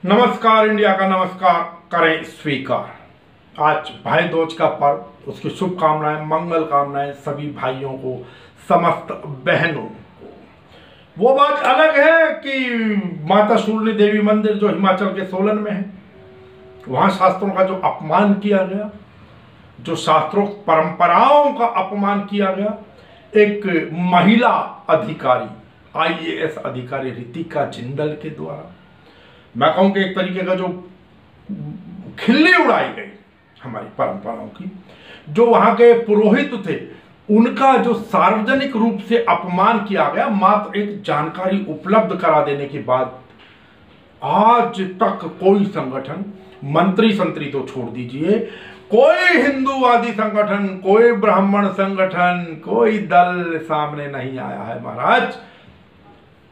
नमस्कार, इंडिया का नमस्कार करें स्वीकार। आज भाई दूज का पर्व, उसकी शुभकामनाएं, मंगल कामनाएं सभी भाइयों को, समस्त बहनों को। वो बात अलग है कि माता शूलिनी देवी मंदिर जो हिमाचल के सोलन में है, वहां शास्त्रों का जो अपमान किया गया, जो शास्त्रों परंपराओं का अपमान किया गया, एक महिला अधिकारी IAS अधिकारी रितिका जिंदल के द्वारा, मैं कहूं कि एक तरीके का जो खिल्ली उड़ाई गई हमारी परंपराओं की, जो वहां के पुरोहित थे उनका जो सार्वजनिक रूप से अपमान किया गया, मात्र एक जानकारी उपलब्ध करा देने के बाद आज तक कोई संगठन, मंत्री संतरी तो छोड़ दीजिए, कोई हिंदूवादी संगठन, कोई ब्राह्मण संगठन, कोई दल सामने नहीं आया है महाराज।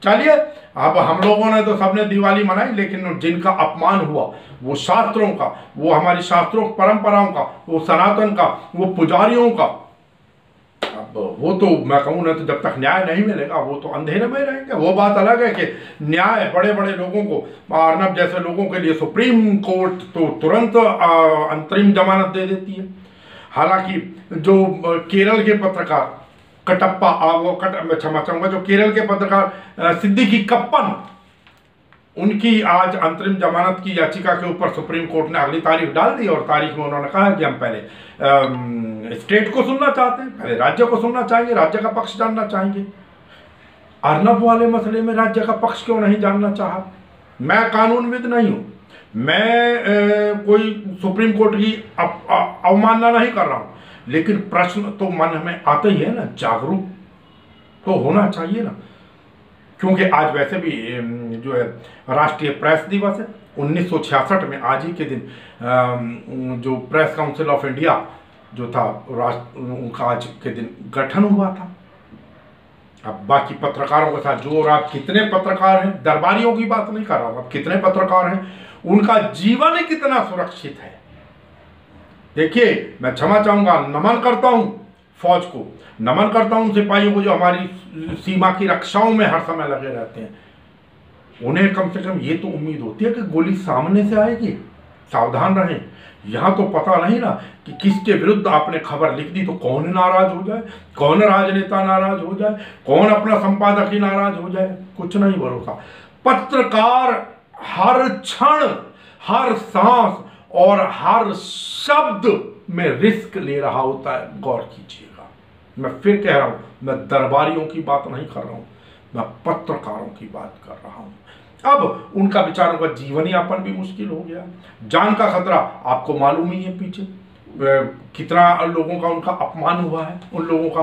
चलिए, अब हम लोगों ने तो सबने दिवाली मनाई, लेकिन जिनका अपमान हुआ वो शास्त्रों का, वो हमारी शास्त्रों परंपराओं का, वो सनातन का, वो पुजारियों का, अब वो तो मैं कहूँ ना, तो जब तक न्याय नहीं मिलेगा वो तो अंधेरे में रहेंगे। वो बात अलग है कि न्याय बड़े बड़े लोगों को, अर्नब जैसे लोगों के लिए सुप्रीम कोर्ट तो तुरंत अंतरिम जमानत दे देती है। हालांकि जो केरल के पत्रकार कटप्पा, मैं क्षमा चाहूंगा, जो केरल के पत्रकार सिद्दीकी कप्पन, उनकी आज अंतरिम जमानत की याचिका के ऊपर सुप्रीम कोर्ट ने अगली तारीख डाल दी, और तारीख में उन्होंने कहा कि हम पहले स्टेट को सुनना चाहते हैं, पहले राज्य को सुनना चाहेंगे, राज्य का पक्ष जानना चाहेंगे। अर्नब वाले मसले में राज्य का पक्ष क्यों नहीं जानना चाहा? मैं कानूनविद नहीं हूं, मैं कोई सुप्रीम कोर्ट की अवमानना नहीं कर रहा हूं, लेकिन प्रश्न तो मन में आते ही है ना, जागरूक तो होना चाहिए ना। क्योंकि आज वैसे भी जो है राष्ट्रीय प्रेस दिवस है, 1966 में आज ही के दिन जो प्रेस काउंसिल ऑफ इंडिया जो था उनका आज के दिन गठन हुआ था। अब बाकी पत्रकारों के साथ जो, और आप कितने पत्रकार हैं, दरबारियों की बात नहीं कर रहा हूं, अब कितने पत्रकार हैं, उनका जीवन कितना सुरक्षित है। देखिए, मैं क्षमा चाहूंगा, नमन करता हूं फौज को, नमन करता हूं सिपाहियों को जो हमारी सीमा की रक्षाओं में हर समय लगे रहते हैं। उन्हें कम से कम ये तो उम्मीद होती है कि गोली सामने से आएगी, सावधान रहें। यहां तो पता नहीं ना कि किसके विरुद्ध आपने खबर लिख दी तो कौन नाराज हो जाए, कौन राजनेता नाराज हो जाए, कौन अपना संपादक ही नाराज हो जाए, कुछ नहीं भरोसा। पत्रकार हर क्षण, हर सांस और हर शब्द में रिस्क ले रहा होता है, गौर कीजिएगा। मैं फिर कह रहा हूं, मैं दरबारियों की बात नहीं कर रहा हूं, मैं पत्रकारों की बात कर रहा हूं। अब उनका बेचारों का जीवन यापन भी मुश्किल हो गया, जान का खतरा आपको मालूम ही है, पीछे कितना लोगों का उनका अपमान हुआ है, उन लोगों का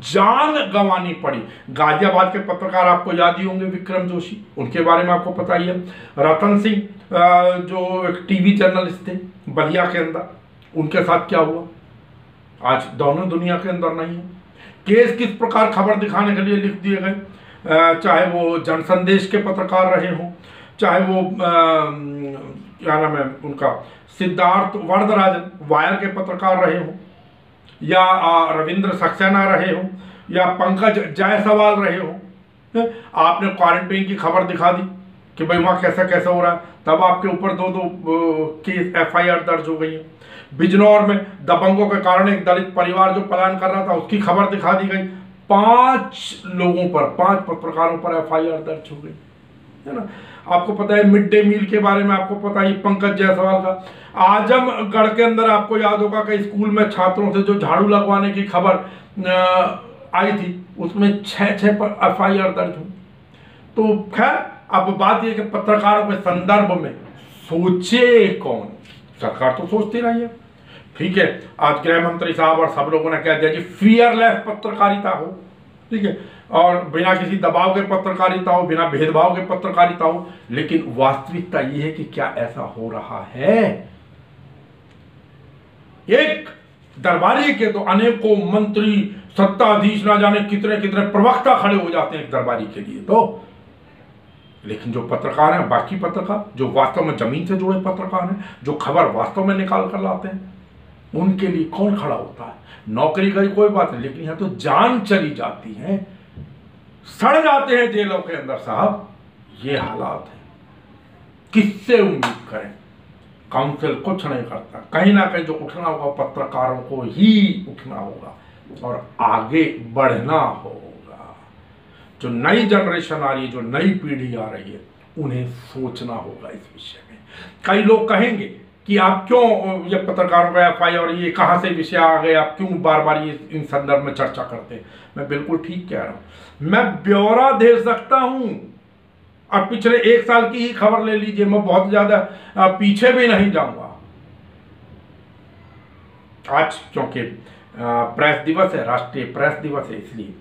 जान गंवानी पड़ी। गाजियाबाद के पत्रकार आपको याद ही होंगे, विक्रम जोशी, उनके बारे में आपको पता ही है। रतन सिंह जो एक टीवी जर्नलिस्ट थे बलिया के अंदर, उनके साथ क्या हुआ आज दोनों दुनिया के अंदर नहीं है। केस किस प्रकार खबर दिखाने के लिए लिख दिए गए, चाहे वो जनसंदेश के पत्रकार रहे हों, चाहे वो क्या नाम है उनका, सिद्धार्थ वरदराजन वायर के पत्रकार रहे हों, या रविंद्र सक्सेना रहे हों, या पंकज जायसवाल रहे हों। आपने क्वारंटीन की खबर दिखा दी कि भाई वहाँ कैसा कैसा हो रहा है, तब आपके ऊपर दो केस FIR दर्ज हो गई है। बिजनौर में दबंगों के कारण एक दलित परिवार जो पलायन कर रहा था, उसकी खबर दिखा दी गई, 5 लोगों पर, 5 पत्रकारों पर FIR दर्ज हो गई, है ना। आपको पता है मिड डे मील के बारे में, आपको पता है पंकज जायसवाल का। आजमगढ़ के अंदर आपको याद होगा कि स्कूल में छात्रों से जो झाड़ू लगवाने की खबर आई थी, उसमें 6 पर FIR दर्ज हुई। तो खैर, अब बात यह कि पत्रकारों के संदर्भ में सोचे कौन, सरकार तो सोचती नहीं है। ठीक है, आज गृह मंत्री साहब और सब लोगों ने कह दिया कि फियरलेस पत्रकारिता हो, ठीक है, और बिना किसी दबाव के पत्रकारिता हो, बिना भेदभाव के पत्रकारिता हो। लेकिन वास्तविकता यह है कि क्या ऐसा हो रहा है? एक दरबारी के तो अनेकों मंत्री, सत्ताधीश, ना जाने कितने कितने प्रवक्ता खड़े हो जाते हैं एक दरबारी के लिए तो। लेकिन जो पत्रकार हैं, बाकी पत्रकार जो वास्तव में जमीन से जुड़े पत्रकार हैं, जो खबर वास्तव में निकाल कर लाते हैं, उनके लिए कौन खड़ा होता है? नौकरी का कोई बात नहीं, लेकिन यहां तो जान चली जाती है, सड़ जाते हैं जेलों के अंदर साहब। ये हालात है। किससे उम्मीद करें? काउंसिल कुछ नहीं करता। कहीं ना कहीं जो उठना होगा पत्रकारों को ही उठना होगा और आगे बढ़ना होगा। जो नई जनरेशन आ रही है, जो नई पीढ़ी आ रही है, उन्हें सोचना होगा इस विषय में। कई लोग कहेंगे कि आप क्यों ये पत्रकारों का एफआई और ये कहां से विषय आ गए, आप क्यों बार बार ये इन संदर्भ में चर्चा करते हैं। मैं बिल्कुल ठीक कह रहा हूं। मैं ब्यौरा दे सकता हूं। अब पिछले 1 साल की ही खबर ले लीजिए, मैं बहुत ज्यादा पीछे भी नहीं जाऊंगा। आज क्योंकि प्रेस दिवस है, राष्ट्रीय प्रेस दिवस है, इसलिए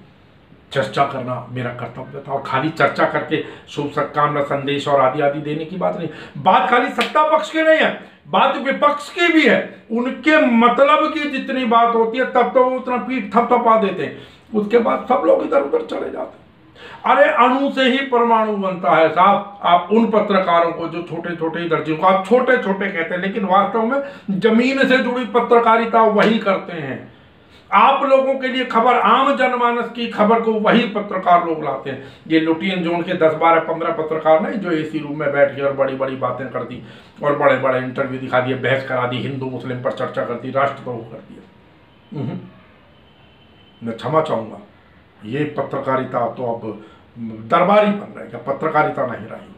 चर्चा करना मेरा कर्तव्य था। और खाली चर्चा करके शुभ सत्कामना संदेश और आदि आदि देने की बात नहीं। बात खाली सत्ता पक्ष की नहीं है, बात विपक्ष की भी है। उनके मतलब की जितनी बात होती है तब तो वो उतना पीठ थपथपा देते हैं, उसके बाद सब लोग इधर उधर चले जाते हैं। अरे अणु से ही परमाणु बनता है साहब। आप उन पत्रकारों को जो छोटे छोटे इधर, जिनको आप छोटे छोटे कहते हैं लेकिन वास्तव में जमीन से जुड़ी पत्रकारिता वही करते हैं। आप लोगों के लिए खबर, आम जनमानस की खबर को वही पत्रकार लोग लाते हैं। ये लुटियन जोन के 10, 12, 15 पत्रकार नहीं जो एसी रूम में बैठ के और बड़ी बड़ी बातें कर दी और बड़े बड़े इंटरव्यू दिखा दिए, बहस करा दी, हिंदू मुस्लिम पर चर्चा कर दी, राष्ट्रद्रोह कर दिया। मैं क्षमा चाहूंगा, ये पत्रकारिता तो अब दरबारी बन रहेगा, पत्रकारिता नहीं रही।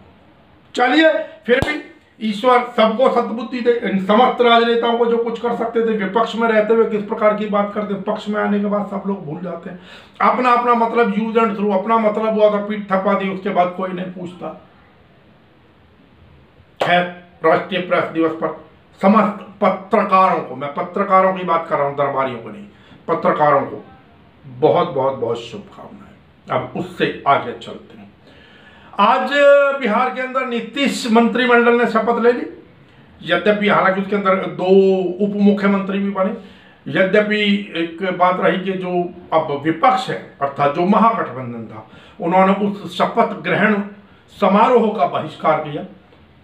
चलिए, फिर भी ईश्वर सबको सद्बुद्धि दे। इन समस्त राजनेताओं को जो कुछ कर सकते थे विपक्ष में रहते हुए किस प्रकार की बात करते, पक्ष में आने के बाद सब लोग भूल जाते हैं। अपना अपना मतलब यूज एंड थ्रू, अपना मतलब हुआ तो पीठ थपा दी, उसके बाद कोई नहीं पूछता। खैर, राष्ट्रीय प्रेस दिवस पर समस्त पत्रकारों को, मैं पत्रकारों की बात कर रहा हूं, दरबारियों को नहीं, पत्रकारों को बहुत बहुत बहुत शुभकामनाएं। अब उससे आगे चलते हैं। आज बिहार के अंदर नीतीश मंत्रिमंडल ने शपथ ले ली। यद्यपि हालांकि उसके अंदर 2 उप मुख्यमंत्री भी बने। यद्यपि एक बात रही कि जो अब विपक्ष है अर्थात जो महागठबंधन था, उन्होंने उस शपथ ग्रहण समारोह का बहिष्कार किया।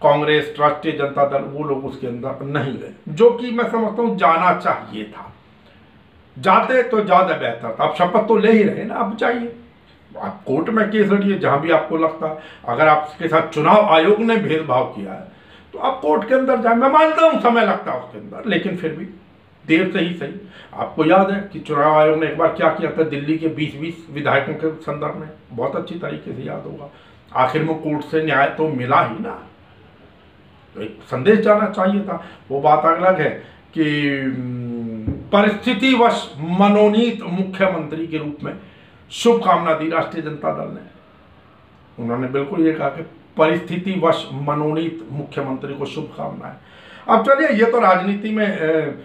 कांग्रेस, राष्ट्रीय जनता दल, वो लोग उसके अंदर नहीं गए, जो कि मैं समझता हूं जाना चाहिए था। जाते तो ज्यादा बेहतर था। अब शपथ तो ले ही रहे ना, अब चाहिए आप कोर्ट में केस लड़िए जहां भी आपको लगता है। अगर आपके साथ चुनाव आयोग ने भेदभाव किया है तो आप कोर्ट के अंदर जाए। मैं मानता हूं समय लगता है उसके अंदर, लेकिन फिर भी देर से ही सही। आपको याद है कि चुनाव आयोग ने एक बार क्या किया था दिल्ली के 20-20 विधायकों के संदर्भ में, बहुत अच्छी तरीके से याद होगा। आखिर में कोर्ट से न्याय तो मिला ही ना, तो एक संदेश जाना चाहिए था। वो बात अलग है कि परिस्थितिवश मनोनीत मुख्यमंत्री के रूप में शुभकामना दी राष्ट्रीय जनता दल ने। उन्होंने बिल्कुल ये कहा कि परिस्थितिवश मनोनीत मुख्यमंत्री को शुभकामनाएं। अब चलिए, ये तो राजनीति में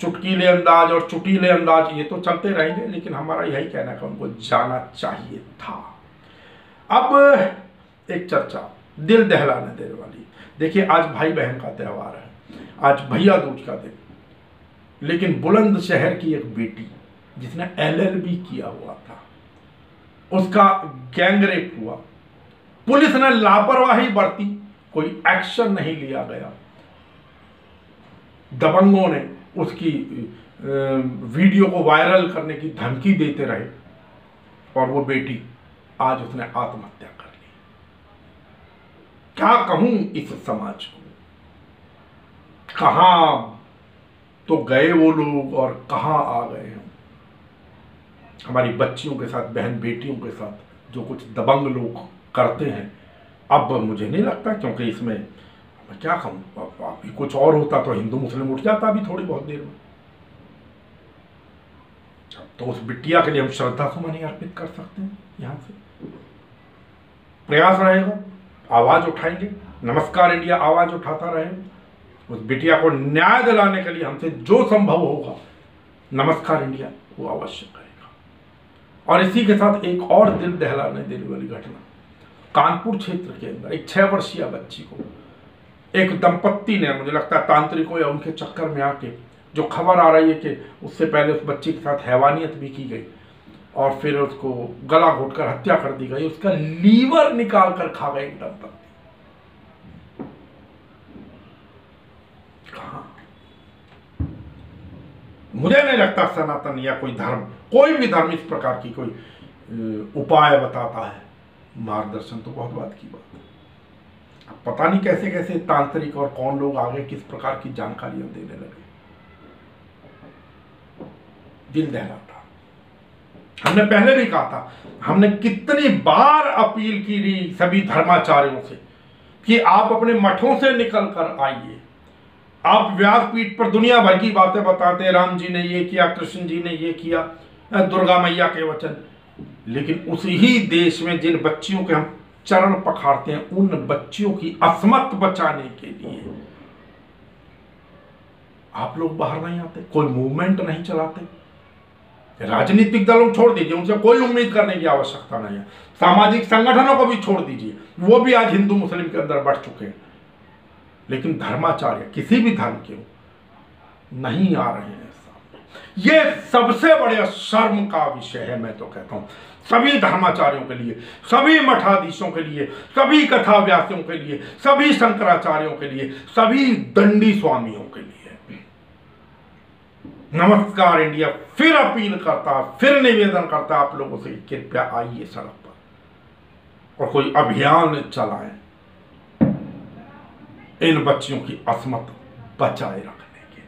चुटकीले अंदाज और चुटीले अंदाज ये तो चलते रहेंगे, लेकिन हमारा यही कहना है कि उनको जाना चाहिए था। अब एक चर्चा दिल दहलाने देने वाली। देखिए, आज भाई बहन का त्यौहार है, आज भैया दूज का दिन, लेकिन बुलंदशहर की एक बेटी जिसने LLB किया हुआ था, उसका गैंगरेप हुआ। पुलिस ने लापरवाही बरती, कोई एक्शन नहीं लिया गया। दबंगों ने उसकी वीडियो को वायरल करने की धमकी देते रहे और वो बेटी आज उसने आत्महत्या कर ली। क्या कहूं इस समाज को, कहां तो गए वो लोग और कहां आ गए हैं। हमारी बच्चियों के साथ, बहन बेटियों के साथ जो कुछ दबंग लोग करते हैं, अब मुझे नहीं लगता, क्योंकि इसमें मैं क्या कहूँ, अभी कुछ और होता तो हिंदू मुस्लिम उठ जाता अभी थोड़ी बहुत देर में। तो उस बिटिया के लिए हम श्रद्धा सुमन ही अर्पित कर सकते हैं। यहां से प्रयास रहेगा, आवाज उठाएंगे, नमस्कार इंडिया आवाज उठाता रहेगा। उस बिटिया को न्याय दिलाने के लिए हमसे जो संभव होगा, नमस्कार इंडिया वो अवश्य करेगा। और इसी के साथ एक और दिल दहलाने देने वाली घटना, कानपुर क्षेत्र के अंदर एक 6 वर्षीय बच्ची को एक दंपत्ति ने, मुझे लगता है तांत्रिकों या उनके चक्कर में आके, जो खबर आ रही है कि उससे पहले उस बच्ची के साथ हैवानियत भी की गई और फिर उसको गला घोटकर हत्या कर दी गई, उसका लीवर निकाल कर खा गए एक दंपत्ति। कहां? मुझे नहीं लगता सनातन या कोई धर्म, कोई भी धर्म इस प्रकार की कोई उपाय बताता है। मार्गदर्शन तो बहुत बात की बात है। पता नहीं कैसे कैसे तांत्रिक और कौन लोग आगे किस प्रकार की जानकारियां देने लगे। दिल दहलाता। हमने पहले भी कहा था, हमने कितनी बार अपील की थी सभी धर्माचार्यों से कि आप अपने मठों से निकल कर आइए। आप व्यासपीठ पर दुनिया भर की बातें बताते हैं, राम जी ने ये किया, कृष्ण जी ने ये किया, दुर्गा मैया के वचन, लेकिन उसी ही देश में जिन बच्चियों के हम चरण पखारते हैं, उन बच्चियों की असमत बचाने के लिए आप लोग बाहर नहीं आते, कोई मूवमेंट नहीं चलाते। राजनीतिक दलों छोड़ दीजिए, उनसे कोई उम्मीद करने की आवश्यकता नहीं है। सामाजिक संगठनों को भी छोड़ दीजिए, वो भी आज हिंदू मुस्लिम के अंदर बढ़ चुके हैं, लेकिन धर्माचार्य किसी भी धर्म के नहीं आ रहे हैं सामने। ये सबसे बड़े शर्म का विषय है। मैं तो कहता हूं सभी धर्माचार्यों के लिए, सभी मठाधीशों के लिए, सभी कथा व्यासियों के लिए, सभी शंकराचार्यों के लिए, सभी दंडी स्वामियों के लिए नमस्कार इंडिया फिर अपील करता, फिर निवेदन करता आप लोगों से, कृपया आइए सड़क पर और कोई अभियान चलाएं इन बच्चियों की असमत बचाए रखने के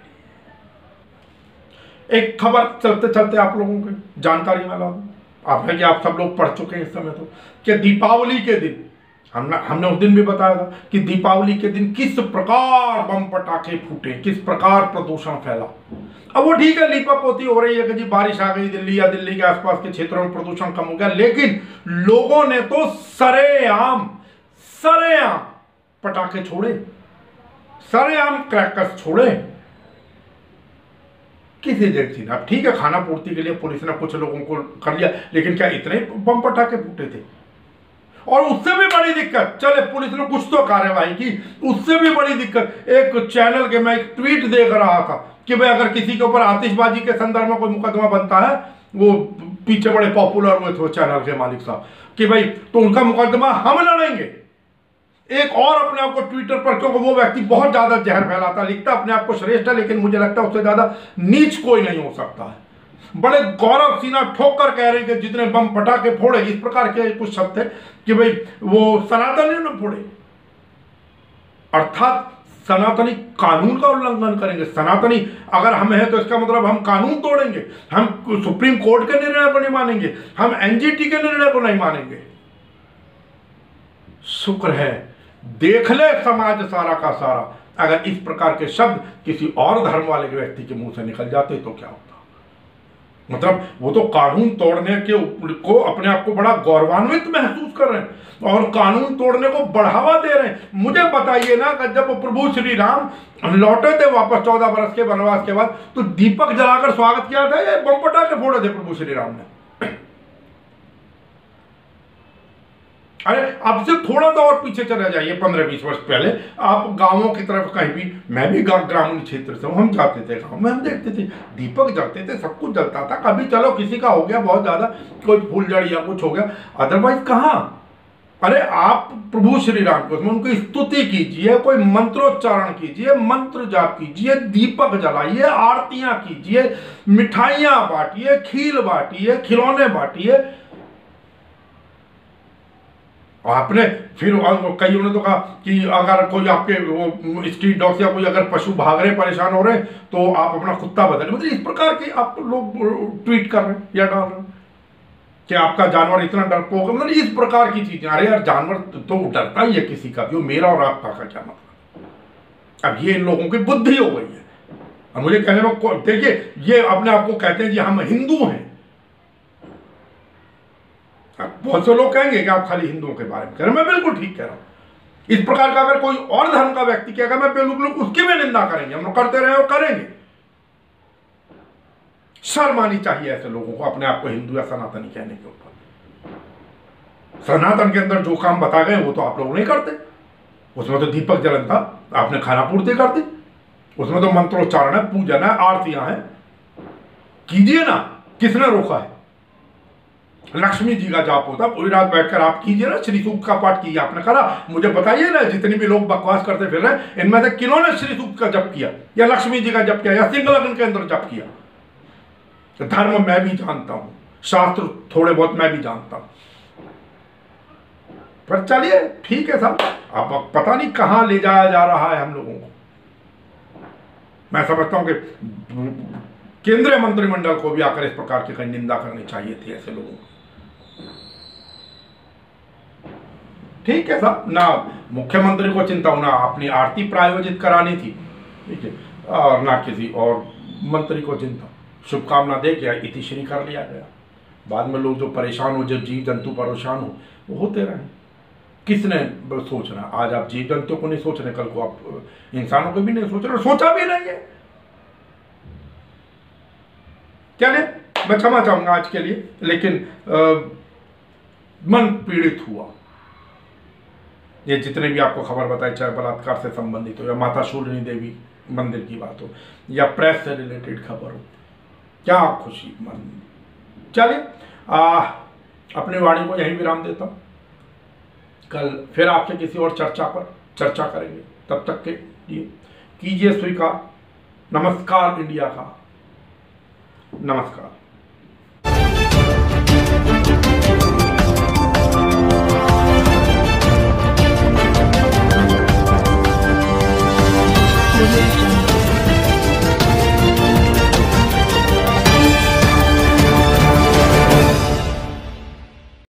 लिए। एक खबर चलते चलते आप लोगों की जानकारी में ला दूं, आप है कि आप सब लोग पढ़ चुके हैं इस समय तो, कि दीपावली के दिन हमने उस दिन भी बताया था कि दीपावली के दिन किस प्रकार बम पटाखे फूटे, किस प्रकार प्रदूषण फैला। अब वो ठीक है, लीपा पोती हो रही है कि जी बारिश आ गई दिल्ली या दिल्ली के आसपास के क्षेत्रों में प्रदूषण कम हो गया, लेकिन लोगों ने तो सरेआम पटाखे छोड़े, सरेआम क्रैकर्स छोड़े। किस एजेंसी ने, अब ठीक है खाना पूर्ति के लिए पुलिस ने कुछ लोगों को कर लिया, लेकिन क्या इतने बम पटाखे फूटे थे? और उससे भी बड़ी दिक्कत, चले पुलिस ने कुछ तो कार्यवाही की, उससे भी बड़ी दिक्कत एक चैनल के, मैं एक ट्वीट देख रहा था कि भाई अगर किसी के ऊपर आतिशबाजी के संदर्भ में कोई मुकदमा बनता है, वो पीछे बड़े पॉपुलर हुए थे चैनल के मालिक साहब, कि भाई तो उनका मुकदमा हम लड़ेंगे। एक और अपने आप को ट्विटर पर, क्योंकि वो व्यक्ति बहुत ज्यादा जहर फैलाता, लिखता अपने आप को श्रेष्ठ है, लेकिन मुझे लगता है उससे ज्यादा नीच कोई नहीं हो सकता है। बड़े गौरव सीना ठोक कर कह रहे हैं कि जितने बम पटाखे फोड़े, इस प्रकार के कुछ शब्द थे कि भाई वो सनातनी ने फोड़े, अर्थात सनातनी कानून का उल्लंघन करेंगे। सनातनी अगर हम हैं तो इसका मतलब हम कानून तोड़ेंगे, हम सुप्रीम कोर्ट के निर्णय को नहीं मानेंगे, हम एनजीटी के निर्णय को नहीं मानेंगे। शुक्र है देख ले समाज सारा का सारा, अगर इस प्रकार के शब्द किसी और धर्म वाले व्यक्ति के मुंह से निकल जाते तो क्या होता। मतलब वो तो कानून तोड़ने के को अपने आप को बड़ा गौरवान्वित महसूस कर रहे हैं और कानून तोड़ने को बढ़ावा दे रहे हैं। मुझे बताइए ना कि जब प्रभु श्री राम लौटे थे वापस 14 बरस के वनवास के बाद, तो दीपक जलाकर स्वागत किया था या बम पटाखे फोड़े थे प्रभु श्री राम ने? अरे अब से थोड़ा सा और पीछे चले जाइए, 15-20 वर्ष पहले आप गांवों की तरफ कहीं भी, मैं भी ग्रामीण क्षेत्र से हूं, हम जाते थे गांव में, हम देखते थे दीपक जलते थे, सब कुछ जलता था। कभी चलो किसी का हो गया बहुत ज्यादा, कोई फूलझड़ या कुछ हो गया, अदरवाइज कहाँ। अरे आप प्रभु श्री राम को उनकी स्तुति कीजिए, कोई मंत्रोच्चारण कीजिए, मंत्र जाप कीजिए, दीपक जलाइए, आरतियां कीजिए, मिठाइयां बांटिए, खील बांटिए, खिलौने बांटिए। आपने फिर कईयों ने तो कहा कि अगर कोई आपके वो स्ट्रीट डॉग या कोई अगर पशु भाग रहे परेशान हो रहे तो आप अपना कुत्ता बदलें। मतलब इस प्रकार के आप लोग ट्वीट कर रहे हैं या डाल रहे हैं कि आपका जानवर इतना डरपोक है, मतलब इस प्रकार की चीजें। अरे यार जानवर तो डरता ही है किसी का भी, मेरा और आपका का क्या मतलब। अब ये इन लोगों की बुद्धि हो गई है। और मुझे कहने में देखिए, ये अपने आप को कहते हैं कि हम हिंदू हैं। बहुत से लोग कहेंगे कि आप खाली हिंदुओं के बारे में कह रहे हैं, मैं बिल्कुल ठीक कह रहा हूं। इस प्रकार का अगर कोई और धर्म का व्यक्ति कहेगा, मैं बिल्कुल उसकी भी निंदा करेंगे, हम लोग करते रहे और करेंगे। शर्म आनी चाहिए ऐसे लोगों को अपने आप को हिंदू या सनातनी कहने के ऊपर। सनातन के अंदर जो काम बता गए वो तो आप लोग नहीं करते। उसमें तो दीपक जलन था, आपने खाना पूर्ति कर दी। उसमें तो मंत्रोच्चारण है, पूजन है, आरतियां हैं, कीजिए ना, किसने रोका है। लक्ष्मी जी का जाप होता, पूरी रात बैठकर आप कीजिए ना, श्री सूक्त का पाठ कीजिए। आपने करा, मुझे बताइए ना, जितने भी लोग बकवास करते फिर रहे हैं, इनमें से किन्होंने श्री सूक्त का जप किया या लक्ष्मी जी का जप किया या सिंह लग्न के अंदर जप किया? धर्म मैं भी जानता हूं, शास्त्र थोड़े बहुत मैं भी जानता हूं, पर चलिए ठीक है साहब। अब पता नहीं कहाँ ले जाया जा रहा है हम लोगों को। मैं समझता हूं कि केंद्रीय मंत्रिमंडल को भी आकर इस प्रकार की कहीं निंदा करनी चाहिए थी ऐसे लोगों को। ठीक है साहब, ना मुख्यमंत्री को चिंता होना अपनी आरती प्रायोजित करानी थी, ठीक है, और ना किसी और मंत्री को चिंता, शुभकामना दे के इतिश्री कर लिया गया। बाद में लोग जो परेशान हो, जो जीव जंतु परेशान हो, वो होते रहे। किसने सोचना? आज आप जीव जंतु को नहीं सोच रहे, कल को आप इंसानों को भी नहीं सोच रहे, सोचा भी नहीं है। चलिए, मैं क्षमा चाहूंगा आज के लिए, लेकिन मन पीड़ित हुआ। ये जितने भी आपको खबर बताई, चाहे बलात्कार से संबंधित हो या माता शूलिनी देवी मंदिर की बात हो या प्रेस से रिलेटेड खबर हो, क्या खुशी मन। चलिए, अपनी वाणी को यहीं विराम देता हूं। कल फिर आपसे किसी और चर्चा पर चर्चा करेंगे। तब तक के लिए कीजिए स्वीकार। नमस्कार इंडिया का नमस्कार।